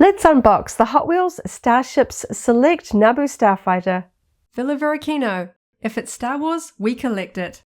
Let's unbox the Hot Wheels Starships Select Naboo Starfighter. Varykino. If it's Star Wars, we collect it.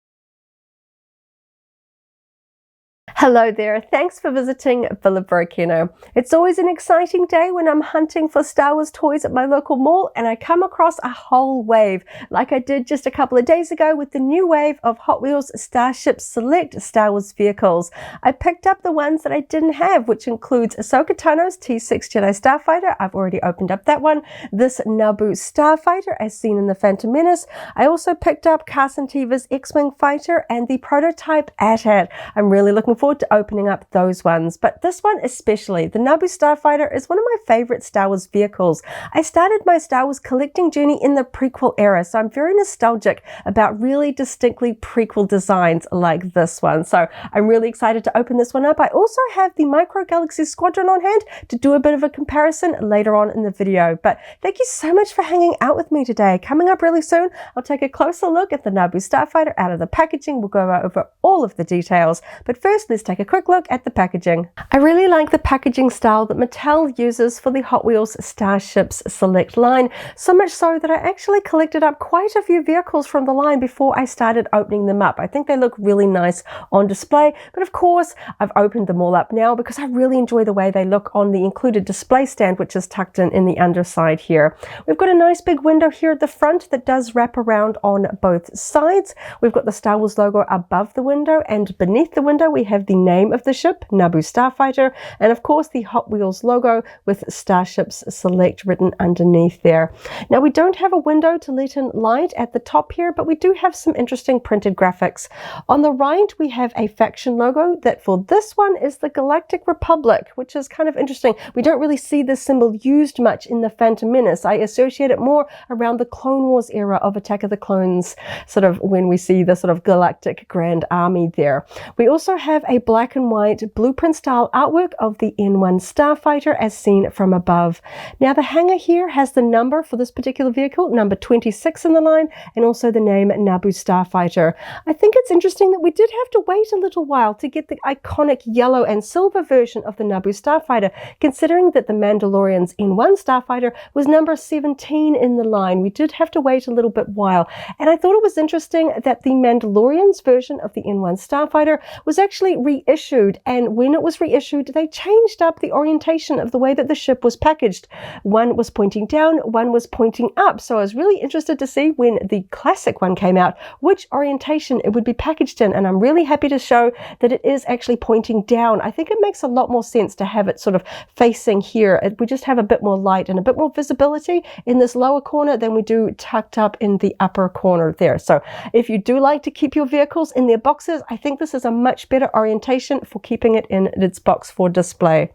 Hello there, thanks for visiting Varykino. It's always an exciting day when I'm hunting for Star Wars toys at my local mall and I come across a whole wave, like I did just a couple of days ago with the new wave of Hot Wheels Starships Select Star Wars vehicles. I picked up the ones that I didn't have, which includes Ahsoka Tano's T6 Jedi Starfighter. I've already opened up that one. This Naboo Starfighter as seen in The Phantom Menace. I also picked up Carson Teva's X-Wing fighter and the prototype AT-AT. I'm really looking forward to opening up those ones, but this one especially, the Naboo Starfighter, is one of my favorite Star Wars vehicles. I started my Star Wars collecting journey in the prequel era, so I'm very nostalgic about really distinctly prequel designs like this one. So I'm really excited to open this one up. I also have the Micro Galaxy Squadron on hand to do a bit of a comparison later on in the video. But thank you so much for hanging out with me today. Coming up really soon, I'll take a closer look at the Naboo Starfighter out of the packaging. We'll go over all of the details, but first let's take a quick look at the packaging. I really like the packaging style that Mattel uses for the Hot Wheels Starships Select line, so much so that I actually collected up quite a few vehicles from the line before I started opening them up. I think they look really nice on display, but of course I've opened them all up now because I really enjoy the way they look on the included display stand, which is tucked in the underside here. We've got a nice big window here at the front that does wrap around on both sides. We've got the Star Wars logo above the window, and beneath the window we have the name of the ship, Naboo Starfighter, and of course the Hot Wheels logo with Starships Select written underneath there. Now we don't have a window to let in light at the top here, but we do have some interesting printed graphics. On the right we have a faction logo that for this one is the Galactic Republic, which is kind of interesting. We don't really see this symbol used much in The Phantom Menace. I associate it more around the Clone Wars era of Attack of the Clones, sort of when we see the sort of Galactic Grand Army there. We also have a black and white blueprint style artwork of the N-1 Starfighter as seen from above. Now the hanger here has the number for this particular vehicle, number 26 in the line, and also the name Naboo Starfighter. I think it's interesting that we did have to wait a little while to get the iconic yellow and silver version of the Naboo Starfighter, considering that the Mandalorian's N-1 Starfighter was number 17 in the line. We did have to wait a little bit while, and I thought it was interesting that the Mandalorian's version of the N-1 Starfighter was actually reissued, and when it was reissued they changed up the orientation of the way that the ship was packaged. One was pointing down, one was pointing up, so I was really interested to see when the classic one came out which orientation it would be packaged in, and I'm really happy to show that it is actually pointing down. I think it makes a lot more sense to have it sort of facing here. We just have a bit more light and a bit more visibility in this lower corner than we do tucked up in the upper corner there. So if you do like to keep your vehicles in their boxes, I think this is a much better orientation for keeping it in its box for display.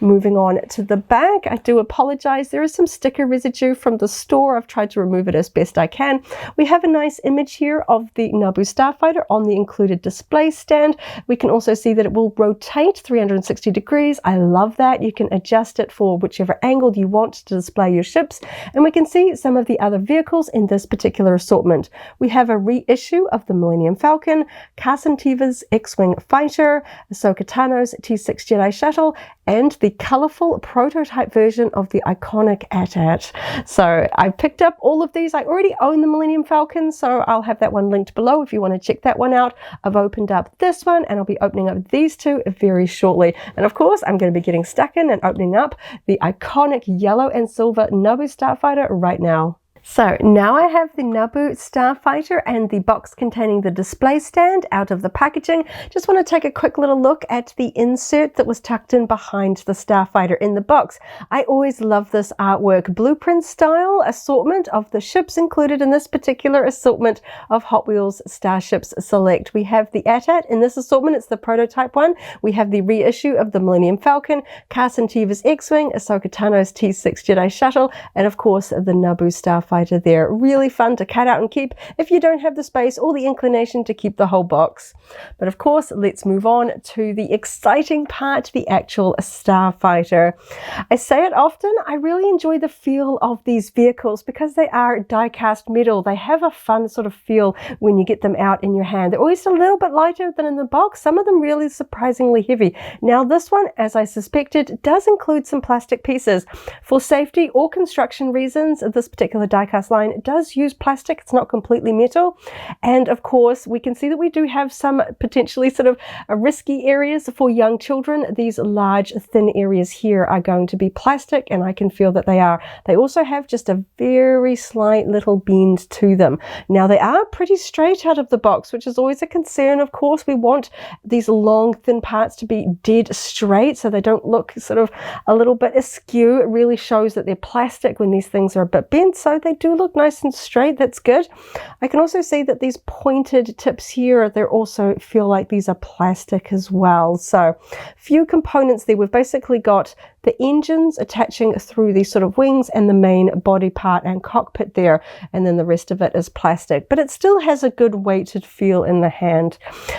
Moving on to the back, I do apologize, there is some sticker residue from the store. I've tried to remove it as best I can. We have a nice image here of the Naboo Starfighter on the included display stand. We can also see that it will rotate 360 degrees. I love that. You can adjust it for whichever angle you want to display your ships, and we can see some of the other vehicles in this particular assortment. We have a reissue of the Millennium Falcon, Carson Teva's X-Wing fighter, Ahsoka Tano's T6 Jedi shuttle, and the colourful prototype version of the iconic AT-AT. So I picked up all of these. I already own the Millennium Falcon, so I'll have that one linked below if you want to check that one out. I've opened up this one, and I'll be opening up these two very shortly. And of course, I'm going to be getting stuck in and opening up the iconic yellow and silver Naboo Starfighter right now. So now I have the Naboo Starfighter and the box containing the display stand out of the packaging. Just want to take a quick little look at the insert that was tucked in behind the Starfighter in the box. I always love this artwork. Blueprint style assortment of the ships included in this particular assortment of Hot Wheels Starships Select. We have the AT-AT in this assortment. It's the prototype one. We have the reissue of the Millennium Falcon, Carson Teva's X-Wing, Ahsoka Tano's T6 Jedi shuttle, and of course the Naboo Starfighter Starfighter there. Really fun to cut out and keep if you don't have the space or the inclination to keep the whole box. But of course, let's move on to the exciting part, the actual Starfighter. I say it often, I really enjoy the feel of these vehicles because they are die-cast metal. They have a fun sort of feel when you get them out in your hand. They're always a little bit lighter than in the box. Some of them really surprisingly heavy. Now this one, as I suspected, does include some plastic pieces. For safety or construction reasons, this particular die-cast line does use plastic. It's not completely metal. And of course, we can see that we do have some potentially sort of risky areas for young children. These large, thin areas here are going to be plastic, and I can feel that they are. They also have just a very slight little bend to them. Now, they are pretty straight out of the box, which is always a concern. Of course, we want these long, thin parts to be dead straight so they don't look sort of a little bit askew. It really shows that they're plastic when these things are a bit bent, so they do look nice and straight. That's good. I can also see that these pointed tips here, they also feel like these are plastic as well. So few components there. We've basically got the engines attaching through these sort of wings and the main body part and cockpit there, and then the rest of it is plastic, but it still has a good weighted feel in the hand.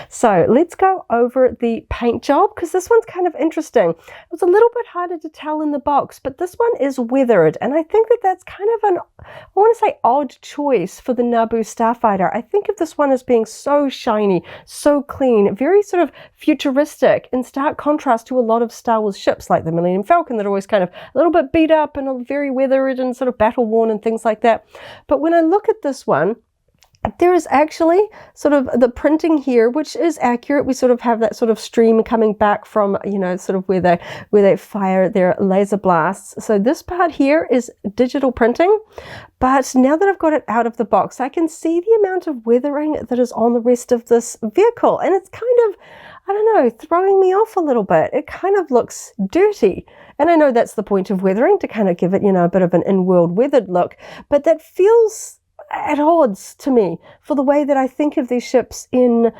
So let's go over the paint job, because this one's kind of interesting. It was a little bit harder to tell in the box, but this one is weathered, and I think that that's kind of an, I want to say, odd choice for the Naboo Starfighter. I think of this one as being so shiny, so clean, very sort of futuristic, in stark contrast to a lot of Star Wars ships like the Millennium Falcon that are always kind of a little bit beat up and very weathered and sort of battle worn and things like that. But when I look at this one, there is actually sort of the printing here, which is accurate. We sort of have that sort of stream coming back from, you know, sort of where they fire their laser blasts. So this part here is digital printing. But now that I've got it out of the box, I can see the amount of weathering that is on the rest of this vehicle. And it's kind of, I don't know, throwing me off a little bit. It kind of looks dirty. And I know that's the point of weathering, to kind of give it, you know, a bit of an in-world weathered look. But that feels at odds to me for the way that I think of these ships in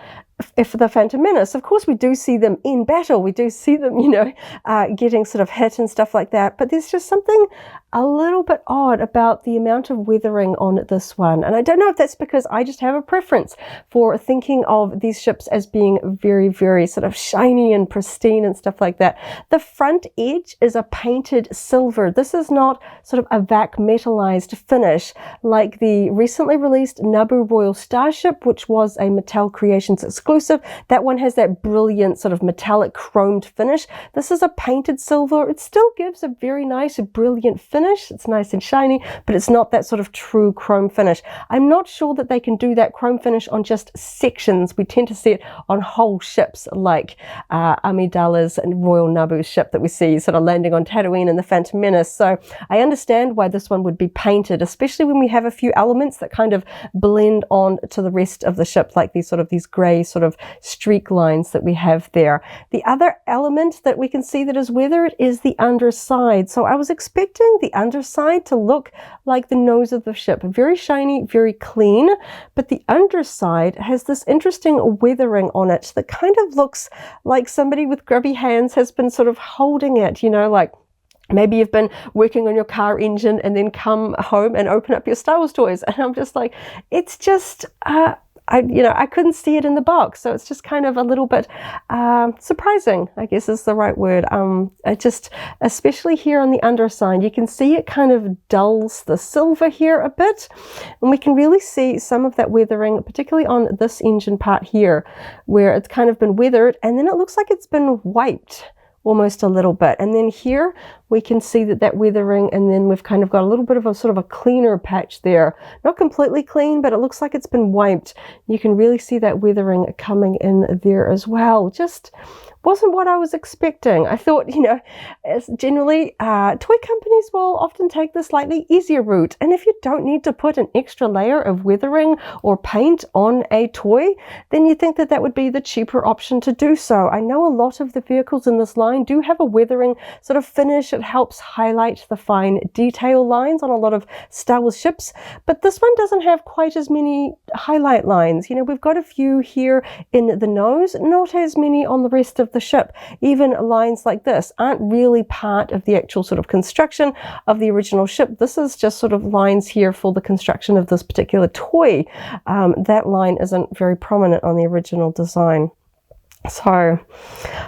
the Phantom Menace. Of course, we do see them in battle. We do see them, you know, getting sort of hit and stuff like that. But there's just something a little bit odd about the amount of weathering on this one. And I don't know if that's because I just have a preference for thinking of these ships as being very, very sort of shiny and pristine and stuff like that. The front edge is a painted silver. This is not sort of a vac metallized finish like the recently released Naboo Royal Starship, which was a Mattel Creations exclusive. That one has that brilliant sort of metallic chromed finish. This is a painted silver. It still gives a very nice, brilliant finish. It's nice and shiny, but it's not that sort of true chrome finish. I'm not sure that they can do that chrome finish on just sections. We tend to see it on whole ships, like Amidala's and Royal Naboo ship that we see sort of landing on Tatooine in the Phantom Menace. So I understand why this one would be painted, especially when we have a few elements that kind of blend on to the rest of the ship, like these gray sort of streak lines that we have there. The other element that we can see that is weathered is the underside. So I was expecting the underside to look like the nose of the ship. Very shiny, very clean, but the underside has this interesting weathering on it that kind of looks like somebody with grubby hands has been sort of holding it, you know, like maybe you've been working on your car engine and then come home and open up your Star Wars toys. And I'm just like, it's just, I couldn't see it in the box. So it's just kind of a little bit surprising, I guess is the right word. Especially here on the underside, you can see it kind of dulls the silver here a bit. And we can really see some of that weathering, particularly on this engine part here, where it's kind of been weathered and then it looks like it's been wiped almost a little bit. And then here we can see that weathering, and then we've kind of got a little bit of a sort of a cleaner patch there. Not completely clean, but it looks like it's been wiped. You can really see that weathering coming in there as well. Just wasn't what I was expecting. I thought, you know, as generally toy companies will often take the slightly easier route. And if you don't need to put an extra layer of weathering or paint on a toy, then you think that would be the cheaper option to do so. I know a lot of the vehicles in this line do have a weathering sort of finish. It helps highlight the fine detail lines on a lot of Star Wars ships, but this one doesn't have quite as many highlight lines. You know, we've got a few here in the nose, not as many on the rest of the ship. Even lines like this aren't really part of the actual sort of construction of the original ship. This is just sort of lines here for the construction of this particular toy. That line isn't very prominent on the original design. So,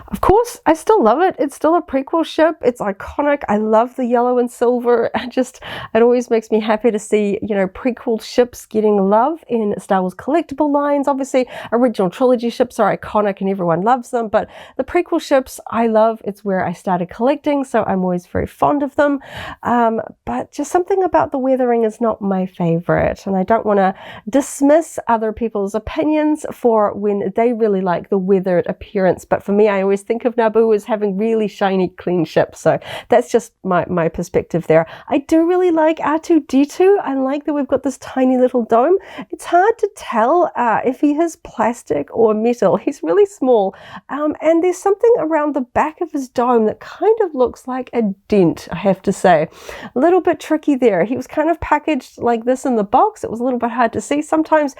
of course, I still love it. It's still a prequel ship. It's iconic. I love the yellow and silver. It always makes me happy to see, you know, prequel ships getting love in Star Wars collectible lines. Obviously, original trilogy ships are iconic and everyone loves them, but the prequel ships I love. It's where I started collecting, so I'm always very fond of them. But just something about the weathering is not my favorite, and I don't want to dismiss other people's opinions for when they really like the weathered appearance, but for me, I always think of Naboo as having really shiny, clean ships. So that's just my perspective there. I do really like R2-D2. I like that we've got this tiny little dome. It's hard to tell if he is plastic or metal. He's really small, and there's something around the back of his dome that kind of looks like a dent, I have to say. A little bit tricky there. He was kind of packaged like this in the box. It was a little bit hard to see. Sometimes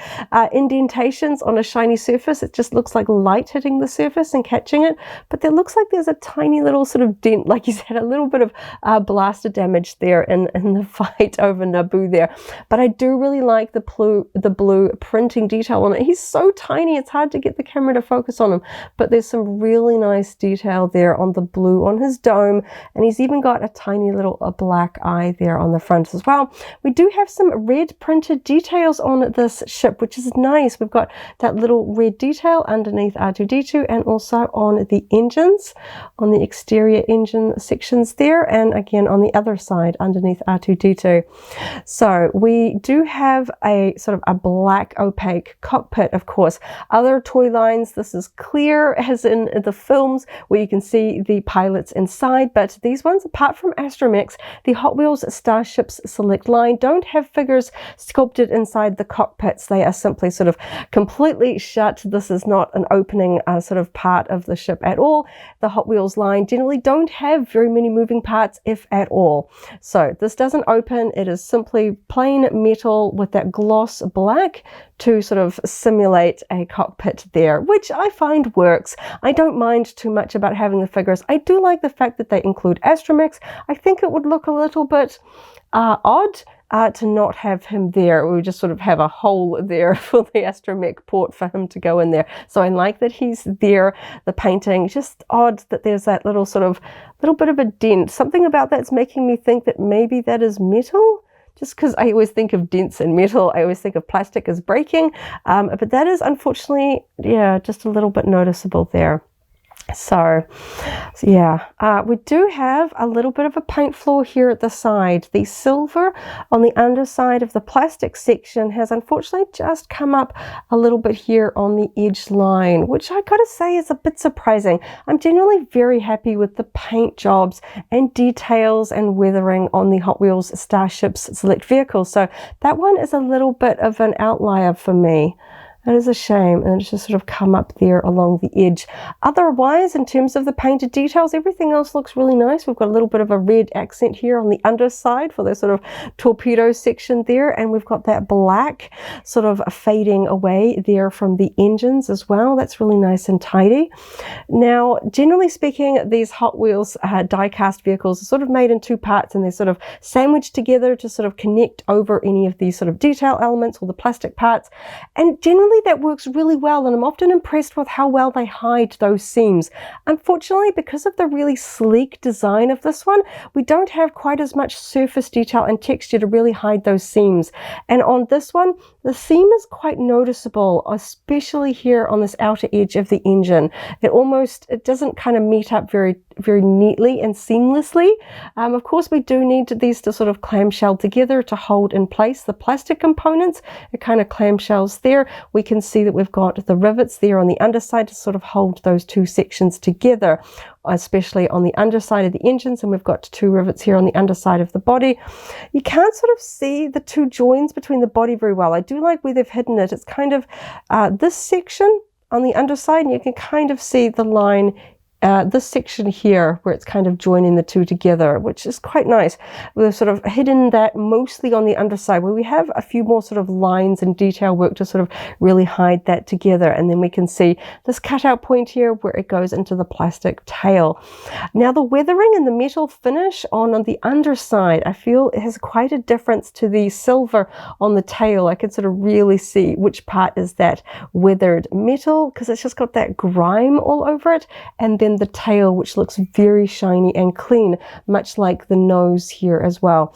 indentations on a shiny surface, it just looks like light hitting the surface and catching it, but there looks like there's a tiny little sort of dent, like he's had a little bit of blaster damage there in the fight over Naboo there. But I do really like the blue printing detail on it. He's so tiny, it's hard to get the camera to focus on him, but there's some really nice detail there on the blue on his dome, and he's even got a tiny little black eye there on the front as well. We do have some red printed details on this ship, which is nice. We've got that little red detail underneath R2-D2 and also on the engines, on the exterior engine sections there, and again on the other side underneath R2-D2. So we do have a sort of a black opaque cockpit, of course. Other toy lines, this is clear as in the films where you can see the pilots inside, but these ones, apart from Astromechs, the Hot Wheels Starships Select line don't have figures sculpted inside the cockpits. They are simply sort of completely shut. This is not an opening sort of part of the ship at all. The Hot Wheels line generally don't have very many moving parts, if at all. So this doesn't open. It is simply plain metal with that gloss black to sort of simulate a cockpit there, which I find works. I don't mind too much about having the figures. I do like the fact that they include Astromechs. I think it would look a little bit odd to not have him there. We would just sort of have a hole there for the astromech port for him to go in there. So I like that he's there. The painting, just odd that there's that little bit of a dent. Something about that's making me think that maybe that is metal. Just because I always think of dents in metal, I always think of plastic as breaking. But that is unfortunately, yeah, just a little bit noticeable there. So yeah, we do have a little bit of a paint flaw here at the side. The silver on the underside of the plastic section has unfortunately just come up a little bit here on the edge line, which I gotta say is a bit surprising. I'm generally very happy with the paint jobs and details and weathering on the Hot Wheels Starships Select vehicles. So that one is a little bit of an outlier for me. That is a shame, and it's just sort of come up there along the edge. Otherwise, in terms of the painted details, everything else looks really nice. We've got a little bit of a red accent here on the underside for the sort of torpedo section there, and we've got that black sort of fading away there from the engines as well. That's really nice and tidy. Now, generally speaking, these Hot Wheels die-cast vehicles are sort of made in two parts, and they're sort of sandwiched together to sort of connect over any of these sort of detail elements or the plastic parts, and generally that works really well, and I'm often impressed with how well they hide those seams. Unfortunately, because of the really sleek design of this one, we don't have quite as much surface detail and texture to really hide those seams. And on this one, the seam is quite noticeable, especially here on this outer edge of the engine. It doesn't kind of meet up very neatly and seamlessly. Of course, we do need these to sort of clamshell together to hold in place the plastic components. It kind of clamshells there. We can see that we've got the rivets there on the underside to sort of hold those two sections together, especially on the underside of the engines, and we've got two rivets here on the underside of the body. You can't sort of see the two joins between the body very well. I do like where they've hidden it. It's kind of this section on the underside, and you can kind of see the line this section here where it's kind of joining the two together, which is quite nice. We've sort of hidden that mostly on the underside where we have a few more sort of lines and detail work to sort of really hide that together. And then we can see this cutout point here where it goes into the plastic tail. Now the weathering and the metal finish on the underside, I feel it has quite a difference to the silver on the tail. I can sort of really see which part is that weathered metal because it's just got that grime all over it, and then the tail which looks very shiny and clean, much like the nose here as well.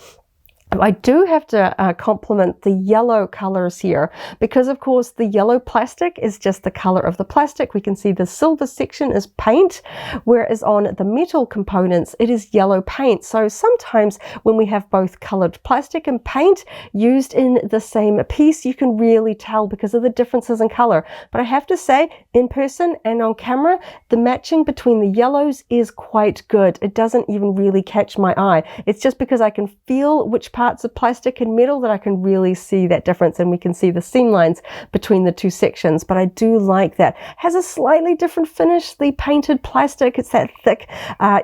I do have to compliment the yellow colors here because of course the yellow plastic is just the color of the plastic. We can see the silver section is paint, whereas on the metal components it is yellow paint. So sometimes when we have both colored plastic and paint used in the same piece, you can really tell because of the differences in color. But I have to say, in person and on camera, the matching between the yellows is quite good. It doesn't even really catch my eye. It's just because I can feel which parts of plastic and metal that I can really see that difference, and we can see the seam lines between the two sections. But I do like that. Has a slightly different finish, the painted plastic. It's that thick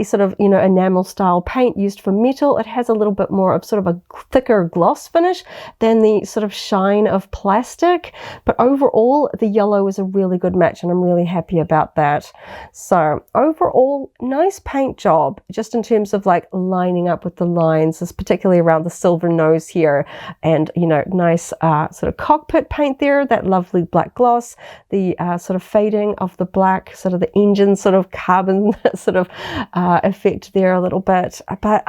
sort of, you know, enamel style paint used for metal. It has a little bit more of sort of a thicker gloss finish than the sort of shine of plastic. But overall, the yellow is a really good match, and I'm really happy about that. So overall, nice paint job, just in terms of like lining up with the lines, this particularly around the silver nose here, and you know, nice sort of cockpit paint there, that lovely black gloss, the sort of fading of the black, sort of the engine sort of carbon sort of effect there a little bit. But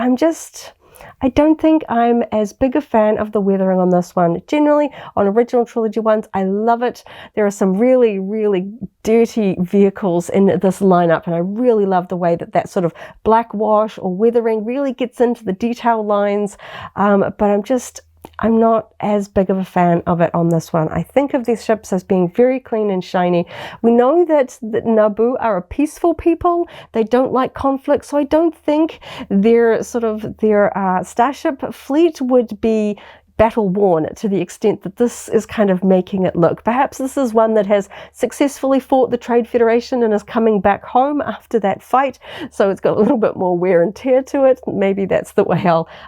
I don't think I'm as big a fan of the weathering on this one. Generally, on original trilogy ones, I love it. There are some really, really dirty vehicles in this lineup, and I really love the way that that sort of black wash or weathering really gets into the detail lines. But I'm not as big of a fan of it on this one. I think of these ships as being very clean and shiny. We know that Naboo are a peaceful people. They don't like conflict, so I don't think their starship fleet would be battle worn to the extent that this is kind of making it look. Perhaps this is one that has successfully fought the Trade Federation and is coming back home after that fight, so it's got a little bit more wear and tear to it. Maybe that's the way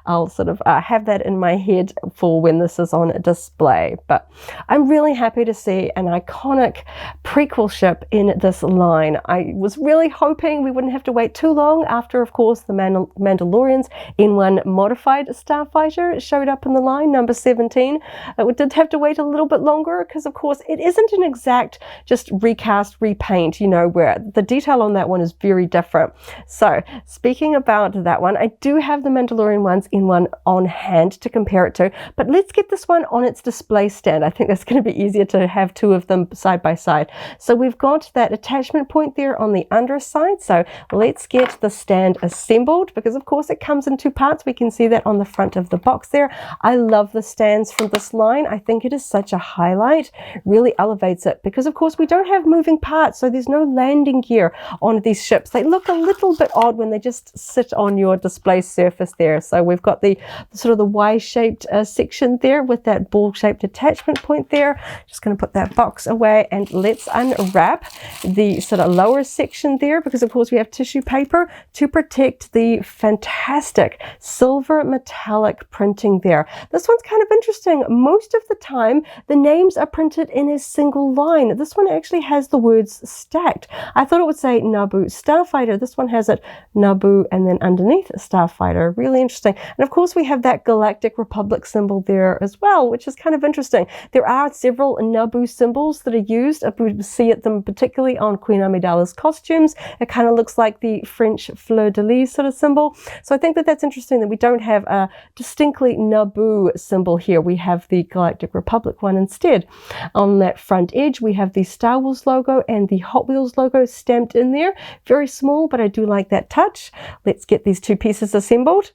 I'll sort of have that in my head for when this is on display. But I'm really happy to see an iconic prequel ship in this line. I was really hoping we wouldn't have to wait too long after, of course, the Mandalorian's N-1 modified Starfighter showed up in the line, number 17. We did have to wait a little bit longer because, of course, it isn't an exact just recast, repaint, you know, where the detail on that one is very different. So speaking about that one, I do have the Mandalorian ones in one on hand to compare it to, but let's get this one on its display stand. I think that's going to be easier to have two of them side by side. So we've got that attachment point there on the underside. So let's get the stand assembled because, of course, it comes in two parts. We can see that on the front of the box there. I love the stands from this line. I think it is such a highlight, really elevates it because, of course, we don't have moving parts, so there's no landing gear on these ships. They look a little bit odd when they just sit on your display surface there. So we've got the sort of the Y-shaped section there with that ball-shaped attachment point there. Just going to put that box away and let's unwrap the sort of lower section there because, of course, we have tissue paper to protect the fantastic silver metallic printing there. This one's kind of interesting. Most of the time, the names are printed in a single line. This one actually has the words stacked. I thought it would say Naboo Starfighter. This one has it Naboo and then underneath Starfighter. Really interesting. And of course, we have that Galactic Republic symbol there as well, which is kind of interesting. There are several Naboo symbols that are used. We see them particularly on Queen Amidala's costumes. It kind of looks like the French fleur-de-lis sort of symbol. So I think that that's interesting that we don't have a distinctly Naboo symbol here. We have the Galactic Republic one instead. On that front edge, we have the Star Wars logo and the Hot Wheels logo stamped in there. Very small, but I do like that touch. Let's get these two pieces assembled.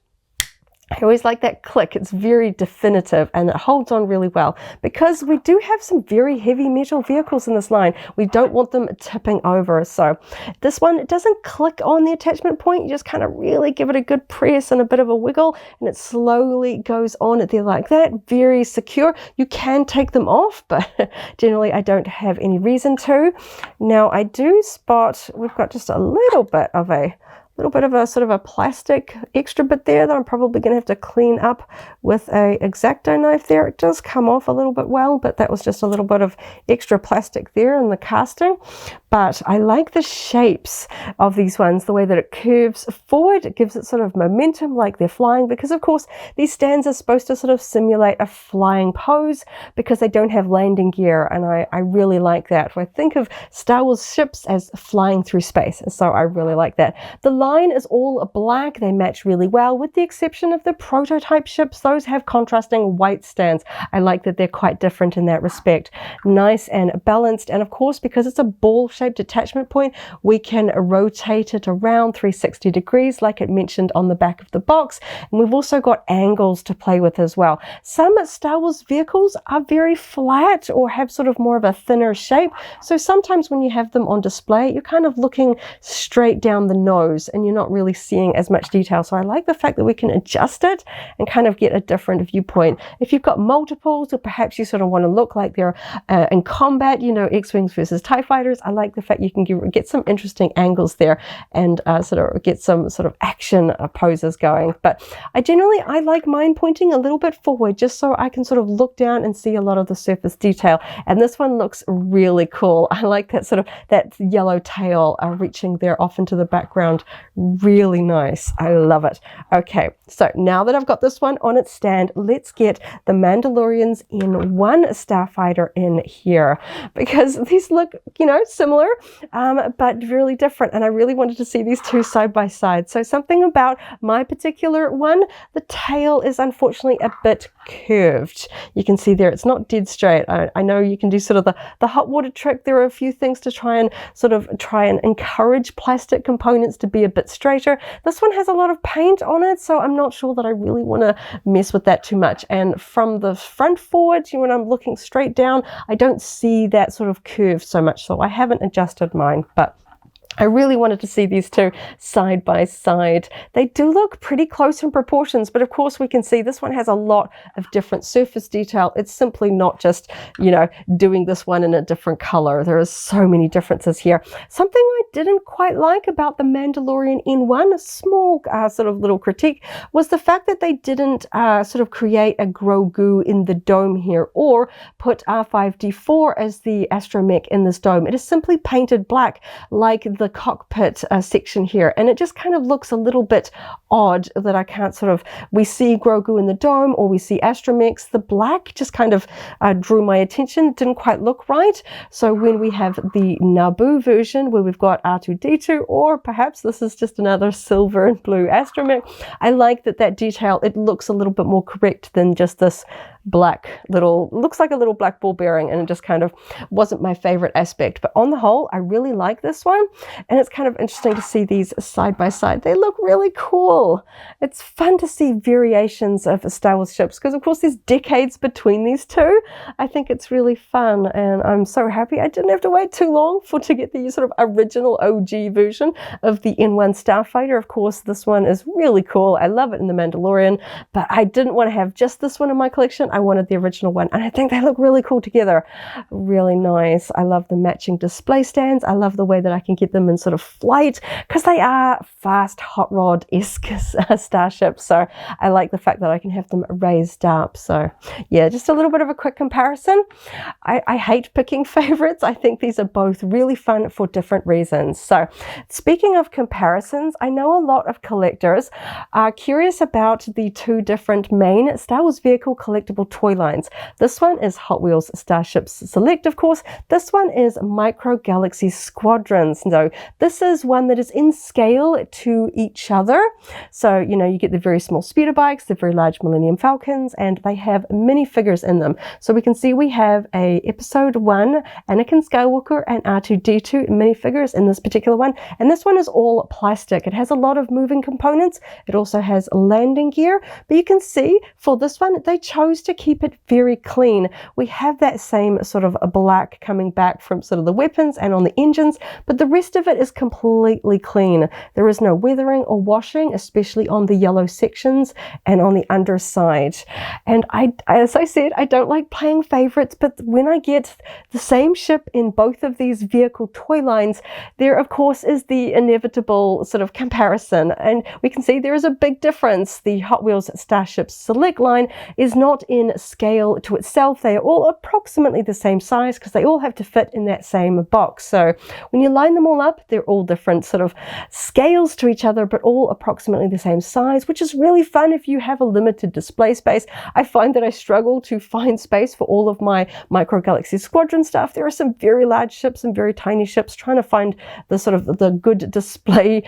I always like that click. It's very definitive and it holds on really well because we do have some very heavy metal vehicles in this line. We don't want them tipping over. So this one, it doesn't click on the attachment point. You just kind of really give it a good press and a bit of a wiggle and it slowly goes on there like that. Very secure. You can take them off, but generally I don't have any reason to. Now I do spot, we've got just a little bit of a sort of a plastic extra bit there that I'm probably going to have to clean up with a X-Acto knife there. It does come off a little bit well, but that was just a little bit of extra plastic there in the casting. But I like the shapes of these ones, the way that it curves forward. It gives it sort of momentum like they're flying because, of course, these stands are supposed to sort of simulate a flying pose because they don't have landing gear, and I really like that. I think of Star Wars ships as flying through space, so I really like that. The line is all black. They match really well with the exception of the prototype ships. Those have contrasting white stands. I like that they're quite different in that respect. Nice and balanced, and of course because it's a ball-shaped attachment point, we can rotate it around 360 degrees like it mentioned on the back of the box, and we've also got angles to play with as well. Some Star Wars vehicles are very flat or have sort of more of a thinner shape, so sometimes when you have them on display you're kind of looking straight down the nose and you're not really seeing as much detail. So I like the fact that we can adjust it and kind of get a different viewpoint. If you've got multiples, or perhaps you sort of want to look like they're in combat, you know, X-Wings versus TIE Fighters, I like the fact you can get some interesting angles there and sort of get some sort of action poses going. But I like mine pointing a little bit forward just so I can sort of look down and see a lot of the surface detail. And this one looks really cool. I like that sort of that yellow tail reaching there off into the background. Really nice. I love it. Okay, so now that I've got this one on its stand, let's get the Mandalorian's N-1 Starfighter in here because these look, you know, similar, but really different. And I really wanted to see these two side by side. So something about my particular one, the tail is unfortunately a bit curved. You can see there, it's not dead straight. I know you can do sort of the hot water trick. There are a few things to try and encourage plastic components to be a bit straighter. This one has a lot of paint on it, so I'm not sure that I really want to mess with that too much. And from the front forward, when I'm looking straight down, I don't see that sort of curve so much, so I haven't adjusted mine, but I really wanted to see these two side by side. They do look pretty close in proportions, but of course we can see this one has a lot of different surface detail. It's simply not just, you know, doing this one in a different color. There are so many differences here. Something I didn't quite like about the Mandalorian N-1, a small sort of little critique, was the fact that they didn't sort of create a Grogu in the dome here or put R5-D4 as the astromech in this dome. It is simply painted black like the cockpit section here, and it just kind of looks a little bit odd that I can't sort of, we see Grogu in the dome or we see astromechs. The black just kind of drew my attention. It didn't quite look right. So when we have the Naboo version where we've got R2-D2, or perhaps this is just another silver and blue astromech, I like that detail. It looks a little bit more correct than just this black little, looks like a little black ball bearing, and it just kind of wasn't my favorite aspect. But on the whole, I really like this one, and it's kind of interesting to see these side by side. They look really cool. It's fun to see variations of Star Wars ships because of course there's decades between these two. I think it's really fun, and I'm so happy I didn't have to wait too long to get the sort of original OG version of the N-1 Starfighter. Of course, this one is really cool. I love it in The Mandalorian, but I didn't want to have just this one in my collection. I wanted the original one, and I think they look really cool together. Really nice. I love the matching display stands. I love the way that I can get them in sort of flight because they are fast hot rod-esque starships. So I like the fact that I can have them raised up. So yeah, just a little bit of a quick comparison. I hate picking favorites. I think these are both really fun for different reasons. So speaking of comparisons, I know a lot of collectors are curious about the two different main Star Wars vehicle collectible toy lines. This one is Hot Wheels Starships Select, of course. This one is Micro Galaxy Squadrons. So this is one that is in scale to each other. So, you know, you get the very small speeder bikes, the very large Millennium Falcons, and they have minifigures in them. So we can see we have a Episode 1 Anakin Skywalker and R2-D2 minifigures in this particular one. And this one is all plastic. It has a lot of moving components. It also has landing gear. But you can see for this one, they chose to keep it very clean. We have that same sort of a black coming back from sort of the weapons and on the engines, but the rest of it is completely clean. There is no weathering or washing, especially on the yellow sections and on the underside. And as I said, I don't like playing favorites, but when I get the same ship in both of these vehicle toy lines, there of course is the inevitable sort of comparison. And we can see there is a big difference. The Hot Wheels Starships Select line is not in scale to itself. They are all approximately the same size because they all have to fit in that same box. So when you line them all up, they're all different sort of scales to each other, but all approximately the same size, which is really fun if you have a limited display space. I find that I struggle to find space for all of my Micro Galaxy Squadron stuff. There are some very large ships and very tiny ships. Trying to find the sort of the good display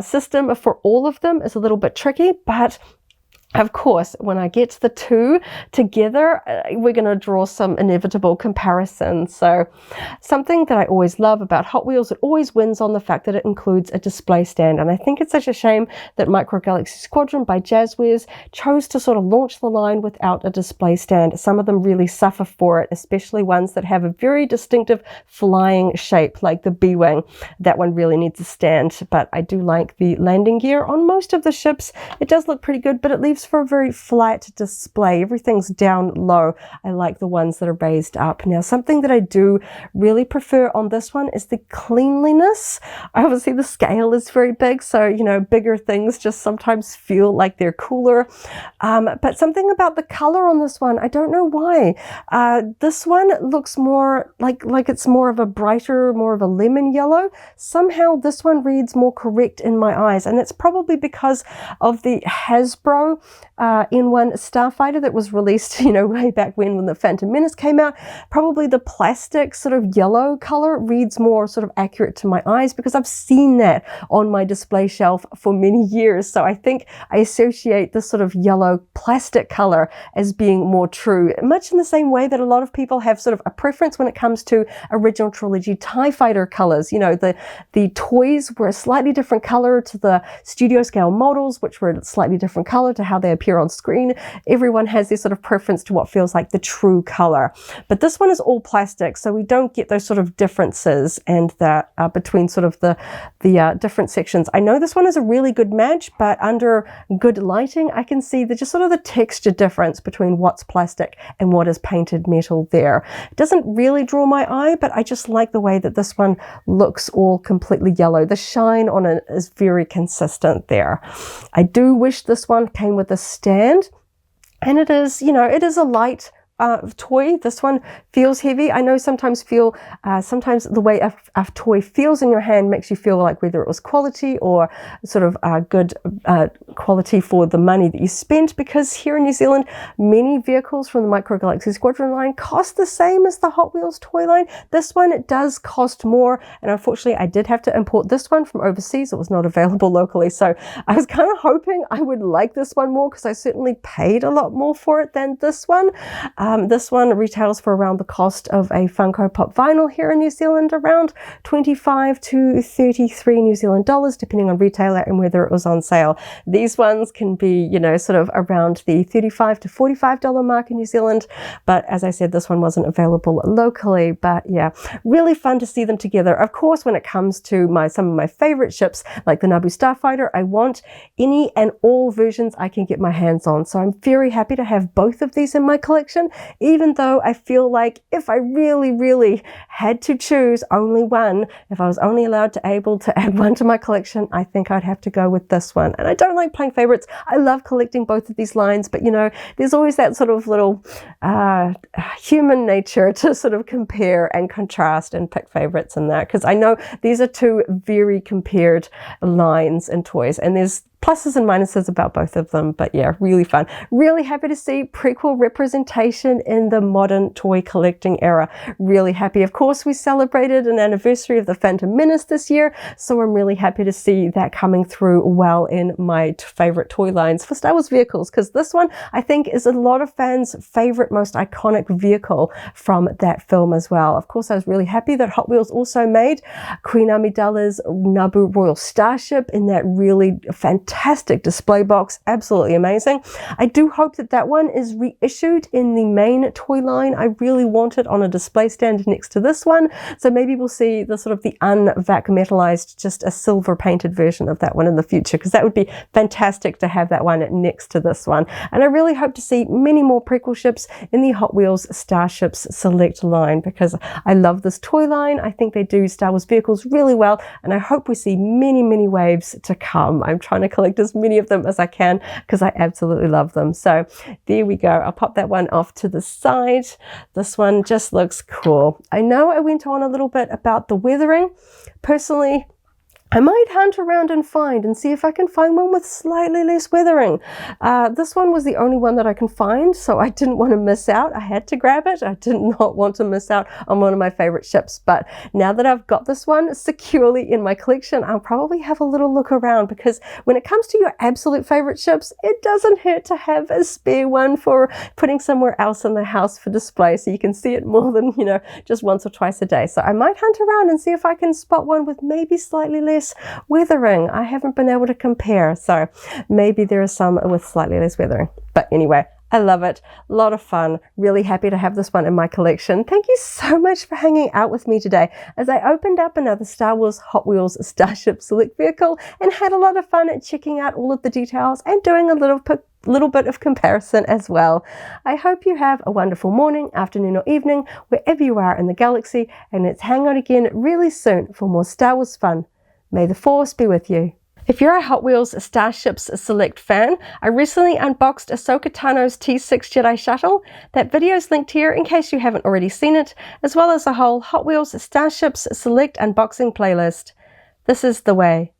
system for all of them is a little bit tricky, but of course, when I get the two together, we're going to draw some inevitable comparisons. So something that I always love about Hot Wheels, it always wins on the fact that it includes a display stand. And I think it's such a shame that Micro Galaxy Squadron by Jazzwares chose to sort of launch the line without a display stand. Some of them really suffer for it, especially ones that have a very distinctive flying shape, like the B-Wing. That one really needs a stand, but I do like the landing gear on most of the ships. It does look pretty good, but it leaves for a very flat display. Everything's down low. I like the ones that are raised up. Now, something that I do really prefer on this one is the cleanliness. Obviously, the scale is very big, so, you know, bigger things just sometimes feel like they're cooler. But something about the color on this one, I don't know why. This one looks more like it's more of a brighter, more of a lemon yellow. Somehow this one reads more correct in my eyes, and it's probably because of the Hasbro N-1 Starfighter that was released, you know, way back when the Phantom Menace came out. Probably the plastic sort of yellow color reads more sort of accurate to my eyes because I've seen that on my display shelf for many years. So I think I associate this sort of yellow plastic color as being more true, much in the same way that a lot of people have sort of a preference when it comes to original trilogy TIE Fighter colors. You know, the toys were a slightly different color to the studio scale models, which were a slightly different color to how they appear on screen. Everyone has their sort of preference to what feels like the true color. But this one is all plastic, so we don't get those sort of differences and that between sort of the different sections. I know this one is a really good match, but under good lighting, I can see just sort of the texture difference between what's plastic and what is painted metal there. It doesn't really draw my eye, but I just like the way that this one looks all completely yellow. The shine on it is very consistent there. I do wish this one came with a stand, and it is, you know, it is a light toy. This one feels heavy. I know sometimes the way a toy feels in your hand makes you feel like whether it was quality or sort of good quality for the money that you spent, because here in New Zealand, many vehicles from the Micro Galaxy Squadron line cost the same as the Hot Wheels toy line. This one, it does cost more, and unfortunately I did have to import this one from overseas. It was not available locally, so I was kind of hoping I would like this one more because I certainly paid a lot more for it than this one. This one retails for around the cost of a Funko Pop vinyl here in New Zealand, around 25 to 33 New Zealand dollars, depending on retailer and whether it was on sale. These ones can be, you know, sort of around the $35 to $45 mark in New Zealand. But as I said, this one wasn't available locally. But yeah, really fun to see them together. Of course, when it comes to some of my favorite ships, like the Naboo Starfighter, I want any and all versions I can get my hands on. So I'm very happy to have both of these in my collection, even though I feel like if I really, really had to choose only one, if I was only able to add one to my collection, I think I'd have to go with this one. And I don't like playing favorites. I love collecting both of these lines, but you know, there's always that sort of little human nature to sort of compare and contrast and pick favorites in that, because I know these are two very compared lines and toys, and there's pluses and minuses about both of them, but yeah, really fun. Really happy to see prequel representation in the modern toy collecting era. Really happy. Of course, we celebrated an anniversary of the Phantom Menace this year, so I'm really happy to see that coming through well in my favorite toy lines for Star Wars vehicles, because this one I think is a lot of fans' favorite, most iconic vehicle from that film as well. Of course, I was really happy that Hot Wheels also made Queen Amidala's Naboo Royal Starship in that really fantastic display box. Absolutely amazing. I do hope that that one is reissued in the main toy line. I really want it on a display stand next to this one, so maybe we'll see the sort of the unvac metalized, just a silver painted version of that one in the future, because that would be fantastic to have that one next to this one. And I really hope to see many more prequel ships in the Hot Wheels Starships Select line, because I love this toy line. I think they do Star Wars vehicles really well, and I hope we see many, many waves to come. I'm trying to collect as many of them as I can because I absolutely love them. So there we go. I'll pop that one off to the side. This one just looks cool. I know I went on a little bit about the weathering. Personally, I might hunt around and see if I can find one with slightly less weathering. This one was the only one that I can find, so I didn't want to miss out. I had to grab it. I did not want to miss out on one of my favorite ships. But now that I've got this one securely in my collection, I'll probably have a little look around, because when it comes to your absolute favorite ships, it doesn't hurt to have a spare one for putting somewhere else in the house for display, so you can see it more than, you know, just once or twice a day. So I might hunt around and see if I can spot one with maybe slightly less weathering. I haven't been able to compare, so maybe there are some with slightly less weathering. But anyway, I love it. A lot of fun. Really happy to have this one in my collection. Thank you so much for hanging out with me today as I opened up another Star Wars Hot Wheels Starship Select vehicle and had a lot of fun at checking out all of the details and doing a little bit of comparison as well. I hope you have a wonderful morning, afternoon or evening, wherever you are in the galaxy, and let's hang out again really soon for more Star Wars fun. May the Force be with you. If you're a Hot Wheels Starships Select fan, I recently unboxed Ahsoka Tano's T6 Jedi Shuttle. That video is linked here in case you haven't already seen it, as well as a whole Hot Wheels Starships Select unboxing playlist. This is the way.